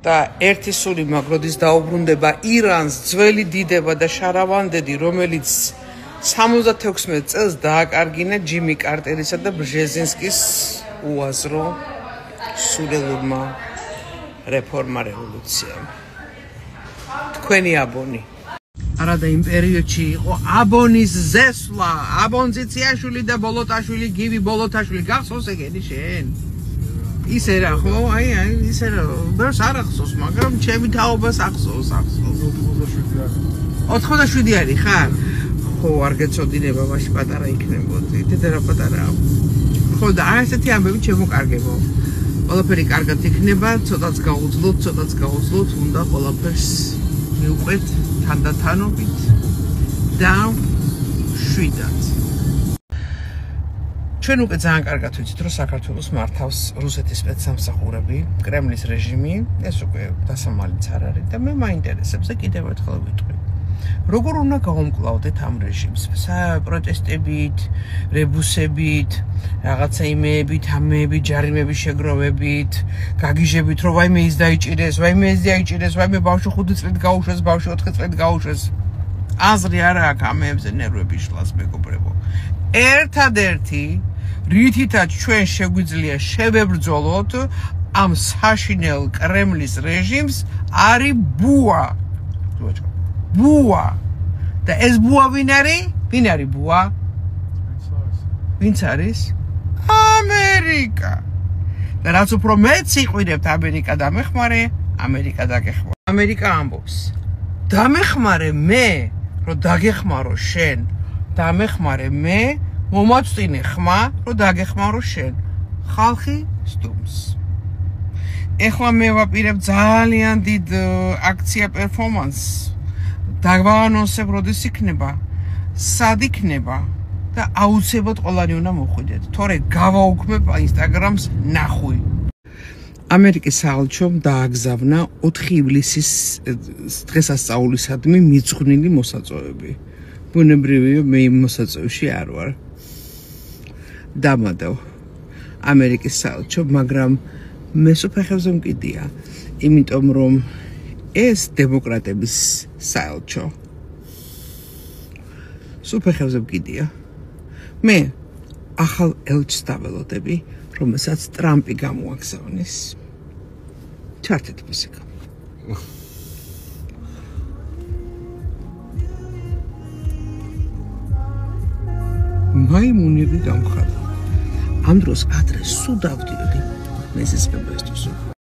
და ერთი სული მაგროდის დაუბრუნდება ირანს ძველი დიდება და შარავანდედი, რომელიც 76 წელს დააკარგინა ჯიმი კარტერისა და ბრჟეზინსკის უაზრო სულელურმა რეფორმა რევოლუციამ. თქვენი აბონი. არადა იმ პერიოდში იყო აბონის ზესვლა, აბონძიციაშვილი და ბოლოტაშვილი, გივი ბოლოტაშვილი, გახსოვს ეგენი შენ? ისე რა ხო? აი ისე რა, ბევრს არ ახსოვს, მაგრამ ჩემი თაობას ახსოვს. 87 არის ხარ? ხო, არ გეცოდინება, მაშინ პატარა იქნებოდი. დედა რა პატარაა. ხო და ასეთი ამბები ჩემოკარგებო. ყველაფერი კარგად იქნება, ცოტაც გაუძლოთ, უნდა ყველაფერს მივყვეთ თანდათანობით და შვიდად. ჩვენ უკვე ძალიან კარგად ვიცით, რომ საქართველოს მართავს რუსეთის სპეცსამსახურები, კრემლის რეჟიმი, ეს უკვე დასამალიც არ არის და მე მაინტერესებს და კიდევ ერთხელ ვიტყვი. როგორ უნდა გავუმკლავდეთ ამ რეჟიმს? პროტესტებით, რებუსებით, რაღაცა იმეებით, ამეებით, ჯარიმების შეგროვებით, გაგიჟებით, რომ ვაიმე ის დაიჭირეს, ვაიმე ბავშვი 5 წლით გაუშვეს, ბავშვი 4 წლით გაუშვეს. აზრი არა აქვს ამეებზე ნერვები შლას, მეგობრებო. ერთადერთი რითითაც ჩვენ შეგვიძლია შევებრძოლოთ ამ საშინელ კრემლის რეჟიმს არის ბუა. ბუა. და ეს ბუა ვინ არის? ვინ არის ბუა? ვინც არის? ამერიკა. და რაც უფრო მეც იყვილებთ ამერიკა დამეხმარე, ამერიკა დაგეხმარა. ამერიკა ამბობს. დამეხმარე მე, რომ დაგეხმარო შენ. დამეხმარე მე, მომაწვდინე ხმა, რომ დაგეხმარო შენ. ხალხი სტუმს. ეხლა მე ვაპირებ ძალიან დიდ აქცია პერფორმანსს. დავაანონსებ, როდის იქნება, სად იქნება და აუცილებლად ყველანი უნდა მოხვიდეთ, თორე გავაუქმებ Instagram-ს ნახვი. ამერიკის საელჩომ დააგზავნა 4 ივლისის დღესასწაულისადმი მიძღვნილი მოსაწვევები. ბუნებრივია, მე იმ მოსაწვევში არ ვარ. დამადო ამერიკის საელჩომ, მაგრამ მე სუფეხებზე მკიდია, იმიტომ რომ ეს დემოკრატების საელჩო. სუფეხებზე მკიდია. მე ახალ ელჩს დაველოდები, რომელსაც ტრამპი გამოაგზავნის. ჩართეთ მუსიკა. მაიმუნები გამხადა. ამ დროს ადრე სულ დავდიოდი მეზისმებასთვის.